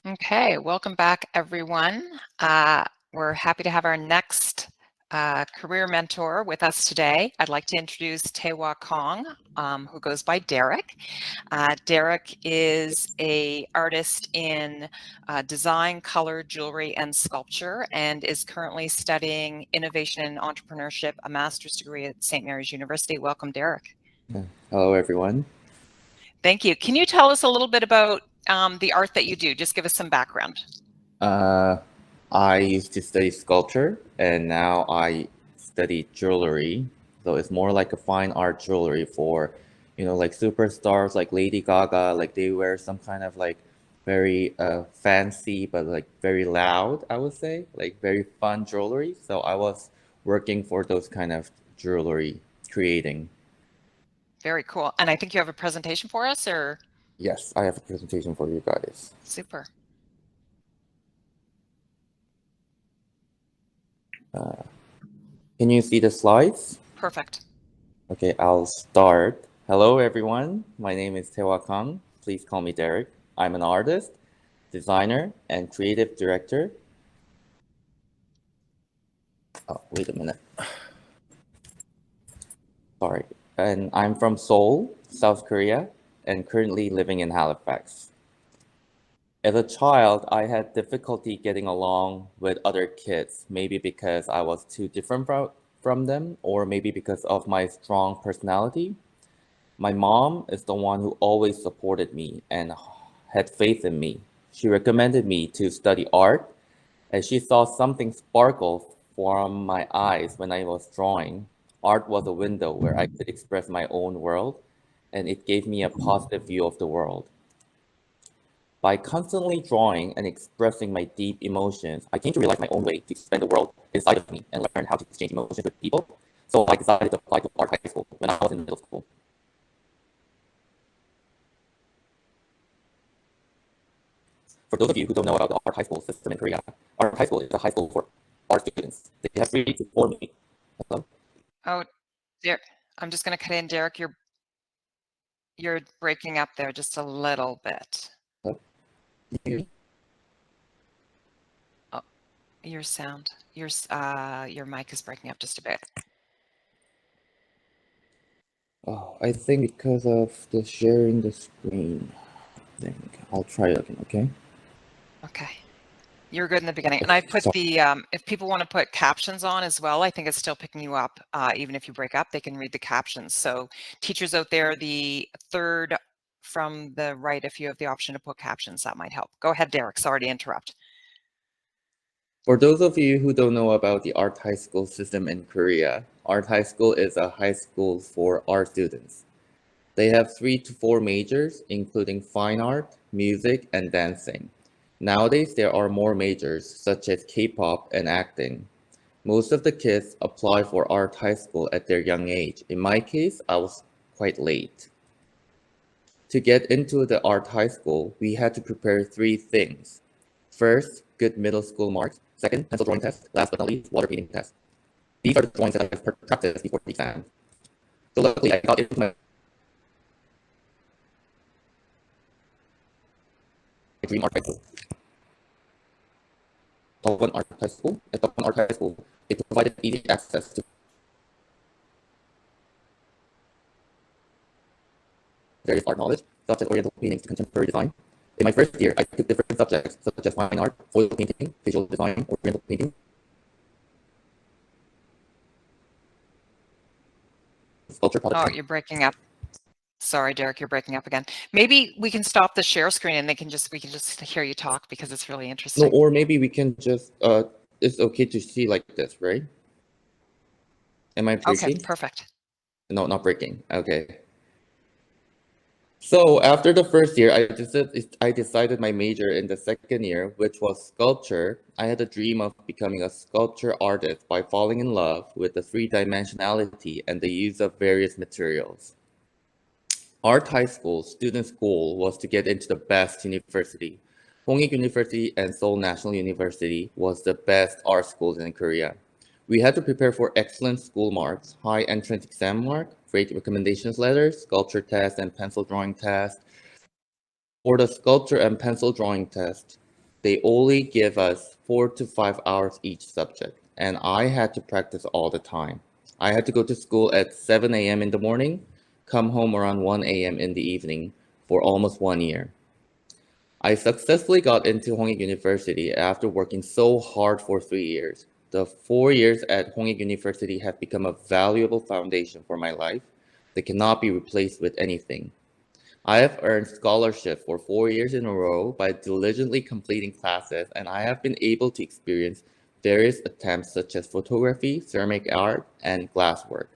Okay, welcome back, everyone. We're happy to have our next career mentor with us today. I'd like to introduce Taewa Kang, who goes by Derek. Derek is an artist in design, color, jewelry, and sculpture, and is currently studying innovation and entrepreneurship, a master's degree at St. Mary's University. Welcome, Derek. Hello, everyone. Thank you. Can you tell us a little bit about the art that you do? Just give us some background. Uh, I used to study sculpture, and now I study jewelry. So it's more like a fine art jewelry for, like superstars like Lady Gaga. Like they wear some kind of like very fancy, but like very loud, I would say, like very fun jewelry. So I was working for those kind of jewelry creating. Very cool. And I think you have a presentation for us, or? Yes, I have a presentation for you guys. Super. Can you see the slides? Perfect. Okay, I'll start. Hello, everyone. My name is Taewa Kang. Please call me Derek. I'm an artist, designer, and creative director. Oh, wait a minute. Sorry. And I'm from Seoul, South Korea, and currently living in Halifax. As a child, I had difficulty getting along with other kids, maybe because I was too different from them, or maybe because of my strong personality. My mom is the one who always supported me and had faith in me. She recommended me to study art as she saw something sparkle from my eyes when I was drawing. Art was a window where I could express my own world, and it gave me a positive view of the world. By constantly drawing and expressing my deep emotions, I came to realize my own way to expand the world inside of me and learn how to exchange emotions with people. So I decided to apply to art high school when I was in middle school. For those of you who don't know about the art high school system in Korea, art high school is a high school for art students. They have 3 to 4 meet. Hello? Oh, Derek, I'm just going to cut in. Derek, you're breaking up there just a little bit. Hello? Can you hear me? Oh, your sound, your mic is breaking up just a bit. Oh, I think because of the sharing the screen thing. I'll try it again, okay? Okay. You're good in the beginning. And I put Sorry. the, if people want to put captions on as well, I think it's still picking you up. Even if you break up, they can read the captions. So teachers out there, the third from the right, if you have the option to put captions, that might help. Go ahead, Derek. Sorry to interrupt. For those of you who don't know about the art high school system in Korea, art high school is a high school for art students. They have 3 to 4 majors, including fine art, music, and dancing. Nowadays, there are more majors, such as K-pop and acting. Most of the kids apply for art high school at their young age. In my case, I was quite late. To get into the art high school, we had to prepare 3 things. First, good middle school marks. Second, pencil drawing test. Last but not least, water painting test. These are the drawings that I've practiced before the exam. So luckily, I got into my dream art high school. Top Art High School. At Top Art High School, they provided easy access to various art knowledge, such as oriental paintings to contemporary design. In my first year, I took different subjects, such as fine art, oil painting, visual design, oriental painting, sculpture, Oh, product. you're breaking up. Sorry, Derek, you're breaking up again. Maybe we can stop the share screen and we can just hear you talk because it's really No, interesting. or maybe we can just, it's okay to see like this, right? Am I Okay, breaking? perfect. No, not breaking. Okay. So after the first year, I decided my major in the second year, which was sculpture. I had a dream of becoming a sculpture artist by falling in love with the 3 dimensionality and the use of various materials. Art High School students' goal was to get into the best university. Hongik University and Seoul National University was the best art schools in Korea. We had to prepare for excellent school marks, high entrance exam mark, great recommendations letters, sculpture test, and pencil drawing test. For the sculpture and pencil drawing test, They only give us 4 to 5 hours each subject, and I had to practice all the time. I had to go to school at 7 a.m. in the morning, come home around 1 a.m. in the evening for almost 1 year. I successfully got into Hongik University after working so hard for 3 years. The 4 years at Hongik University have become a valuable foundation for my life that cannot be replaced with anything. I have earned scholarship for 4 years in a row by diligently completing classes, and I have been able to experience various attempts such as photography, ceramic art, and glasswork,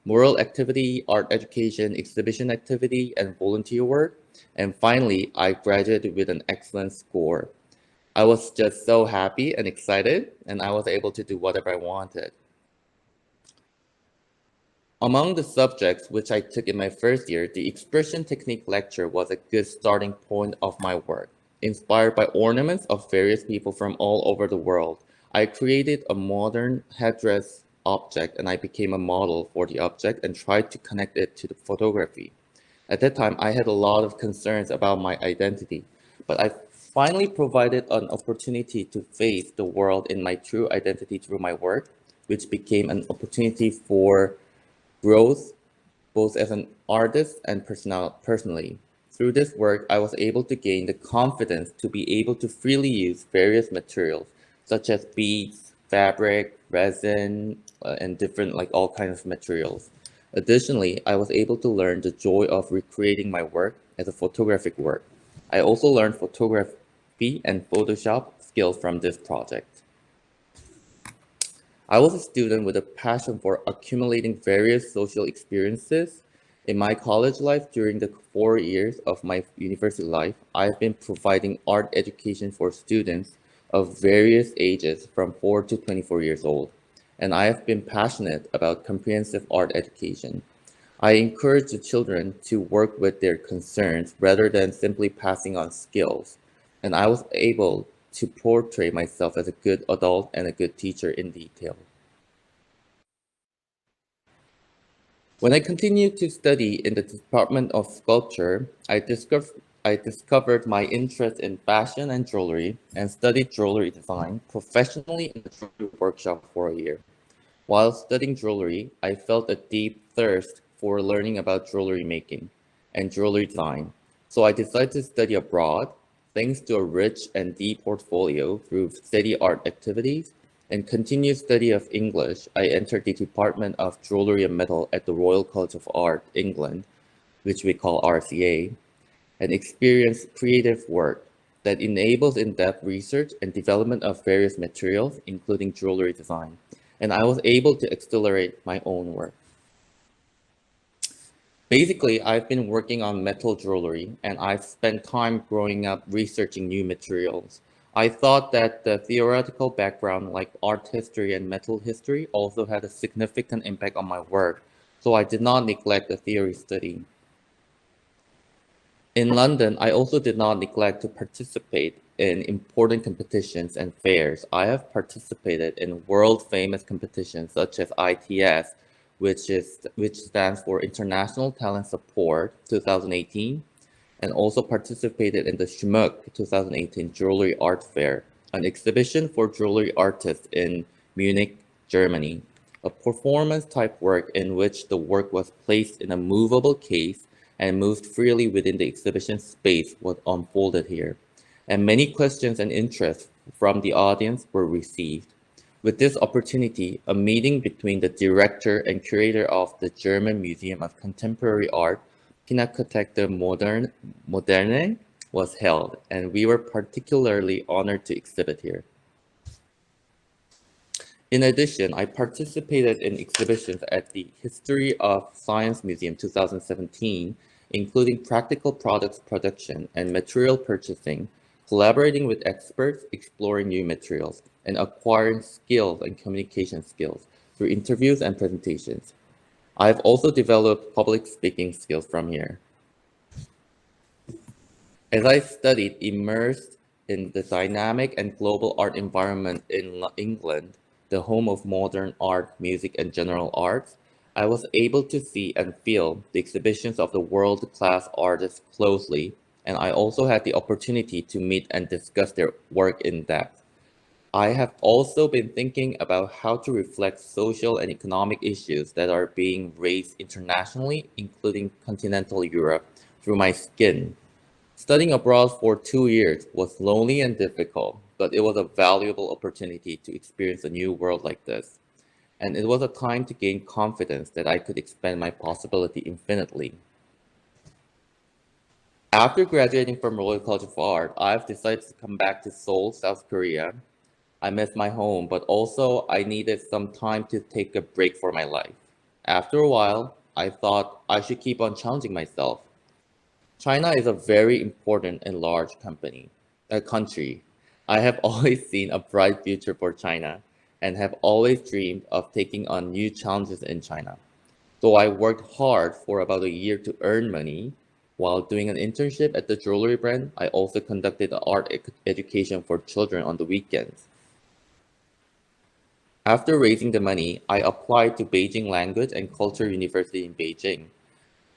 mural activity, art education, exhibition activity, and volunteer work. And finally, I graduated with an excellent score. I was just so happy and excited, and I was able to do whatever I wanted. Among the subjects which I took in my first year, the expression technique lecture was a good starting point of my work. Inspired by ornaments of various people from all over the world, I created a modern headdress object and I became a model for the object and tried to connect it to the photography. At that time, I had a lot of concerns about my identity, but I finally provided an opportunity to face the world in my true identity through my work, which became an opportunity for growth both as an artist and personally. Through this work, I was able to gain the confidence to be able to freely use various materials such as beads, fabric, resin, and different like all kinds of materials. Additionally, I was able to learn the joy of recreating my work as a photographic work. I also learned photography and Photoshop skills from this project. I was a student with a passion for accumulating various social experiences. In my college life, during the 4 years of my university life, I've been providing art education for students of various ages from 4 to 24 years old, and I have been passionate about comprehensive art education. I encourage the children to work with their concerns rather than simply passing on skills, and I was able to portray myself as a good adult and a good teacher in detail. When I continued to study in the Department of Sculpture, I discovered my interest in fashion and jewelry and studied jewelry design professionally in the jewelry workshop for a year. While studying jewelry, I felt a deep thirst for learning about jewelry making and jewelry design. So I decided to study abroad, thanks to a rich and deep portfolio through steady art activities and continued study of English. I entered the Department of Jewelry and Metal at the Royal College of Art, England, which we call RCA, and experienced creative work that enables in-depth research and development of various materials, including jewelry design. And I was able to accelerate my own work. Basically, I've been working on metal jewelry and I've spent time growing up researching new materials. I thought that the theoretical background like art history and metal history also had a significant impact on my work, so I did not neglect the theory study. In London, I also did not neglect to participate in important competitions and fairs. I have participated in world-famous competitions such as ITS, which stands for International Talent Support 2018, and also participated in the Schmuck 2018 Jewelry Art Fair, an exhibition for jewelry artists in Munich, Germany. A performance-type work in which the work was placed in a movable case and moved freely within the exhibition space was unfolded here, and many questions and interests from the audience were received. With this opportunity, a meeting between the director and curator of the German Museum of Contemporary Art, Pinakothek Moderne, was held, and we were particularly honored to exhibit here. In addition, I participated in exhibitions at the History of Science Museum 2017, including practical products production and material purchasing, collaborating with experts, exploring new materials, and acquiring skills and communication skills through interviews and presentations. I've also developed public speaking skills from here. As I studied immersed in the dynamic and global art environment in England, the home of modern art, music, and general arts, I was able to see and feel the exhibitions of the world-class artists closely and I also had the opportunity to meet and discuss their work in depth. I have also been thinking about how to reflect social and economic issues that are being raised internationally, including continental Europe, through my skin. Studying abroad for 2 years was lonely and difficult, but it was a valuable opportunity to experience a new world like this. And it was a time to gain confidence that I could expand my possibility infinitely. After graduating from Royal College of Art, I've decided to come back to Seoul, South Korea. I miss my home, but also I needed some time to take a break for my life. After a while, I thought I should keep on challenging myself. China is a very important and large country. I have always seen a bright future for China and have always dreamed of taking on new challenges in China. So I worked hard for about a year to earn money. While doing an internship at the jewelry brand, I also conducted education for children on the weekends. After raising the money, I applied to Beijing Language and Culture University in Beijing.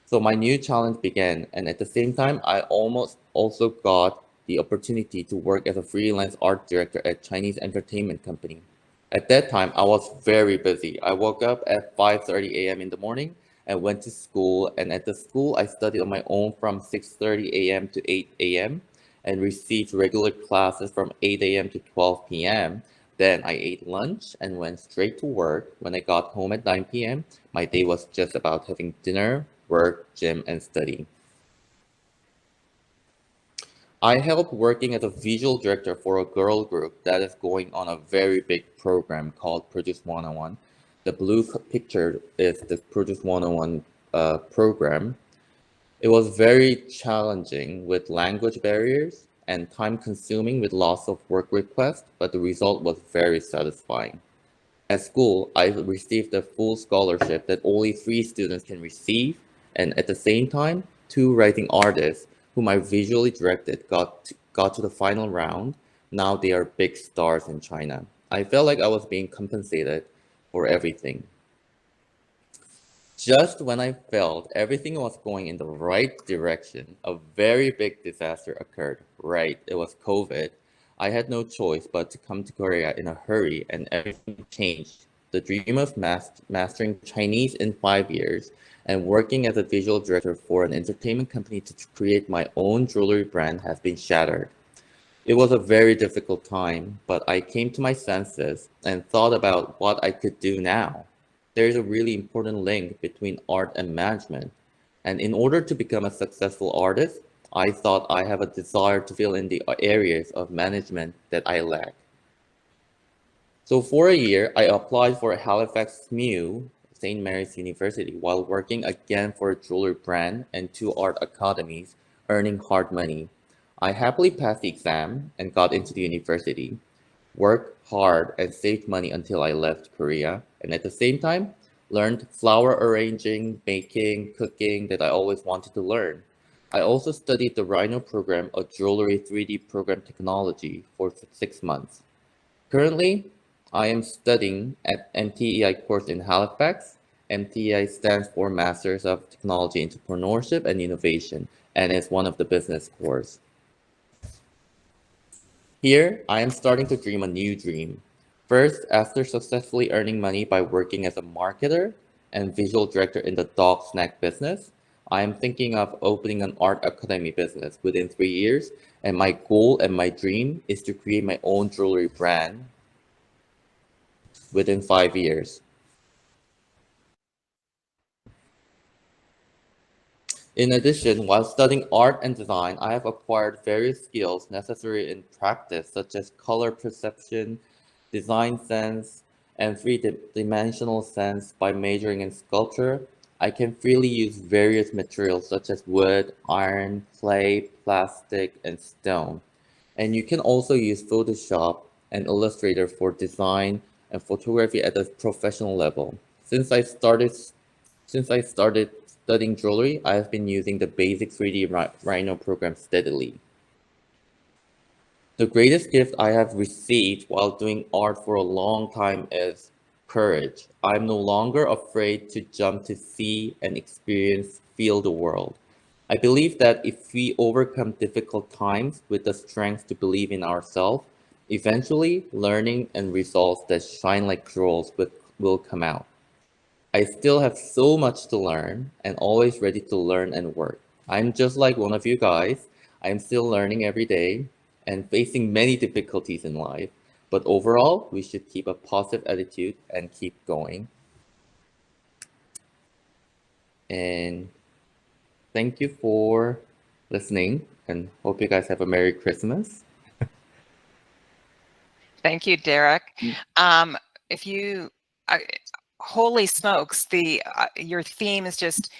So my new challenge began, and at the same time, I almost also got the opportunity to work as a freelance art director at Chinese entertainment company. At that time, I was very busy. I woke up at 5:30 a.m. in the morning and went to school, and at the school, I studied on my own from 6:30 a.m. to 8 a.m. and received regular classes from 8 a.m. to 12 p.m. Then I ate lunch and went straight to work. When I got home at 9 p.m., my day was just about having dinner, work, gym, and study. I help working as a visual director for a girl group that is going on a very big program called Produce 101. The blue picture is the Produce 101 program. It was very challenging with language barriers and time consuming with lots of work requests, but the result was very satisfying. At school, I received a full scholarship that only 3 students can receive, and at the same time, 2 rising artists whom I visually directed got to the final round. Now they are big stars in China. I felt like I was being compensated for everything. Just when I felt everything was going in the right direction, a very big disaster occurred. Right, it was COVID. I had no choice but to come to Korea in a hurry, and everything changed. The dream of mastering Chinese in 5 years and working as a visual director for an entertainment company to create my own jewelry brand has been shattered. It was a very difficult time, but I came to my senses and thought about what I could do now. There is a really important link between art and management. And in order to become a successful artist, I thought I have a desire to fill in the areas of management that I lack. So for a year, I applied for Halifax SMU, St. Mary's University, while working again for a jewelry brand and 2 art academies, earning hard money. I happily passed the exam and got into the university, worked hard and saved money until I left Korea, and at the same time, learned flower arranging, baking, cooking that I always wanted to learn. I also studied the Rhino program, a jewelry 3D program technology, for 6 months. Currently, I am studying at MTEI course in Halifax. MTEI stands for Masters of Technology Entrepreneurship and Innovation, and is one of the business course. Here, I am starting to dream a new dream. First, after successfully earning money by working as a marketer and visual director in the dog snack business, I am thinking of opening an art academy business within 3 years, and my goal and my dream is to create my own jewelry brand within 5 years. In addition, while studying art and design, I have acquired various skills necessary in practice, such as color perception, design sense, and three-dimensional sense. By majoring in sculpture, I can freely use various materials such as wood, iron, clay, plastic, and stone. And you can also use Photoshop and Illustrator for design and photography at a professional level. Since I started studying jewelry, I have been using the basic 3D Rhino program steadily. The greatest gift I have received while doing art for a long time is courage. I'm no longer afraid to jump to see and experience, feel the world. I believe that if we overcome difficult times with the strength to believe in ourselves, eventually learning and results that shine like jewels will come out. I still have so much to learn and always ready to learn and work. I'm just like one of you guys. I'm still learning every day and facing many difficulties in life. But overall, we should keep a positive attitude and keep going. And thank you for listening and hope you guys have a Merry Christmas. Thank you, Derek. If you, holy smokes, your theme is just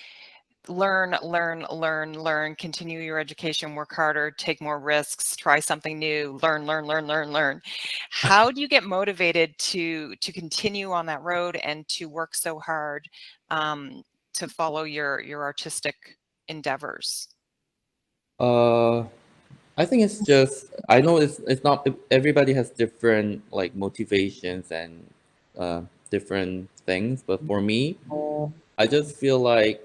learn, learn, learn, learn, continue your education, work harder, take more risks, try something new, learn, learn, learn, learn, learn. How do you get motivated to continue on that road and to work so hard to follow your artistic endeavors? I think it's just I know it's not everybody has different like motivations and different things, but for me, I just feel like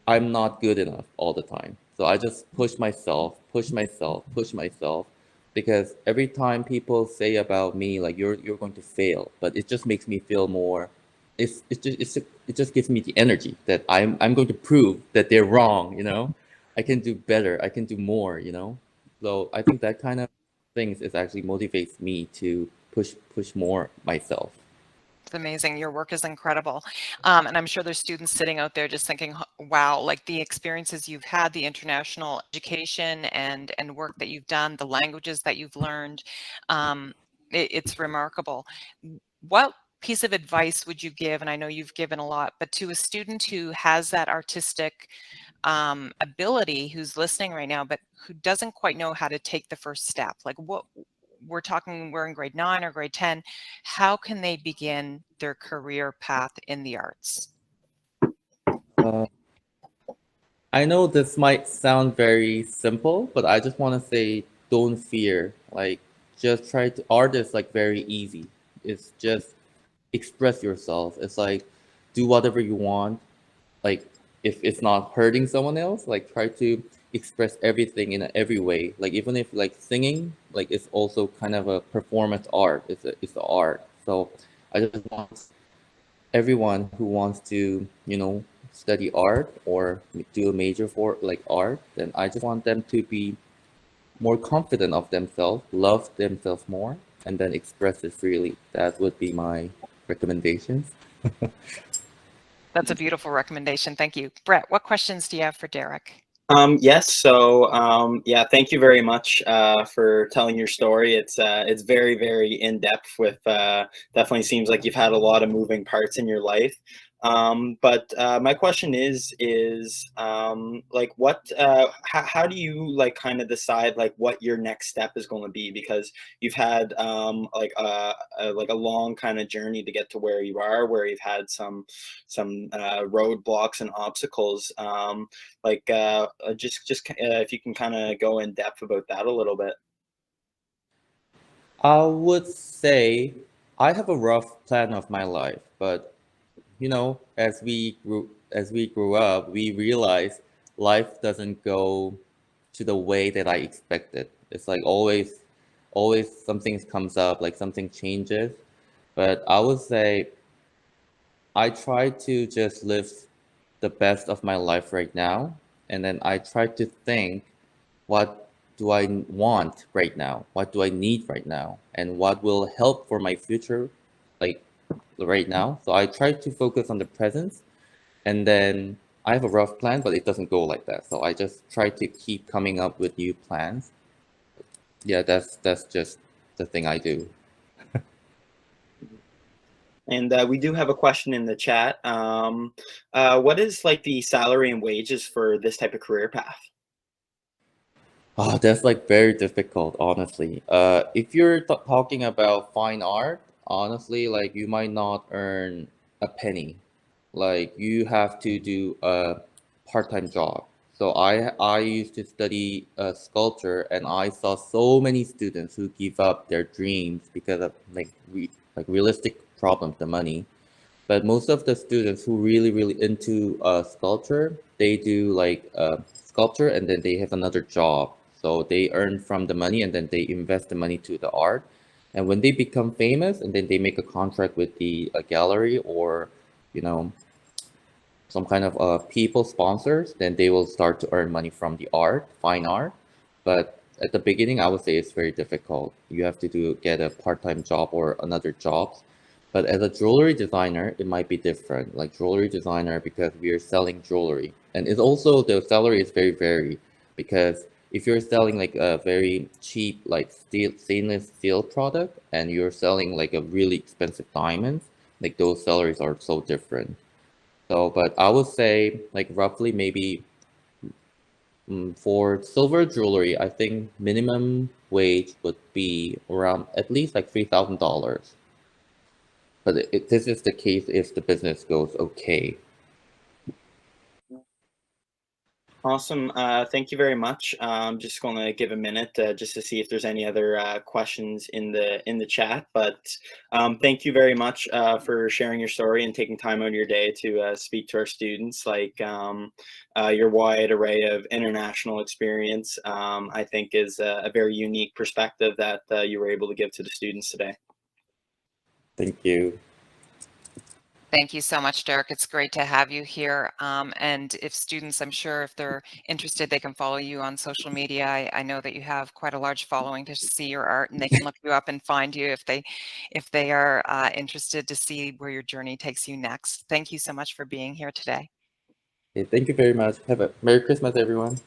I'm not good enough all the time. So I just push myself, push myself, push myself, because every time people say about me like you're going to fail, but it just makes me feel more. It just gives me the energy that I'm going to prove that they're wrong. You know, I can do better. I can do more. You know, so I think that kind of things is actually motivates me to push more myself. It's amazing. Your work is incredible. And I'm sure there's students sitting out there just thinking, wow, like the experiences you've had, the international education and work that you've done, the languages that you've learned, it's remarkable. What piece of advice would you give, and I know you've given a lot, but to a student who has that artistic ability, who's listening right now, but who doesn't quite know how to take the first step? Like what we're in grade 9 or grade 10, how can they begin their career path in the arts? Uh, I know this might sound very simple, but I just want to say don't fear. Like just try to art is like very easy. It's just express yourself. It's like do whatever you want. Like if it's not hurting someone else, like try to express everything in every way. Like even if like singing, like it's also kind of a performance art. It's the art. So I just want everyone who wants to, you know, study art or do a major for like art, then I just want them to be more confident of themselves, love themselves more, and then express it freely. That would be my recommendations. That's a beautiful recommendation. Thank you. Brett, what questions do you have for Derek? Yes. So, yeah, thank you very much for telling your story. It's very, very in depth. With definitely seems like you've had a lot of moving parts in your life. But my question is like, how do you like kind of decide like what your next step is going to be? Because you've had like a long kind of journey to get to where you are, where you've had some roadblocks and obstacles. Just if you can kind of go in depth about that a little bit. I would say I have a rough plan of my life, but you know, as we grew up, we realize life doesn't go to the way that I expected. It's like always something comes up, like something changes. But I would say I try to just live the best of my life right now, and then I try to think, what do I want right now? What do I need right now? And what will help for my future, like right now? So I try to focus on the present, and then I have a rough plan, but it doesn't go like that. So I just try to keep coming up with new plans. Yeah, that's just the thing I do. And we do have a question in the chat. What is like the salary and wages for this type of career path? Oh, that's like very difficult, honestly. If you're talking about fine art, honestly, like you might not earn a penny. Like you have to do a part-time job. So I used to study sculpture, and I saw so many students who give up their dreams because of like realistic problems, the money. But most of the students who really into sculpture, they do like sculpture and then they have another job. So they earn from the money and then they invest the money to the art. And when they become famous and then they make a contract with the gallery or, you know, some kind of people sponsors, then they will start to earn money from the art, fine art. But at the beginning, I would say it's very difficult. You have to get a part-time job or another job. But as a jewelry designer, it might be different. Like jewelry designer, because we are selling jewelry, and it's also the salary is very varied because if you're selling like a very cheap like stainless steel product and you're selling like a really expensive diamonds, like those salaries are so different. So, but I would say like roughly maybe for silver jewelry, I think minimum wage would be around at least like $3,000. But this is the case if the business goes okay. Awesome. Thank you very much. I'm just going to give a minute just to see if there's any other questions in the chat. But thank you very much for sharing your story and taking time out of your day to speak to our students. Like your wide array of international experience, I think, is a very unique perspective that you were able to give to the students today. Thank you. Thank you so much, Derek. It's great to have you here. And if students, I'm sure if they're interested, they can follow you on social media. I know that you have quite a large following to see your art, and they can look you up and find you if they are interested to see where your journey takes you next. Thank you so much for being here today. Okay, thank you very much. Have a Merry Christmas, everyone.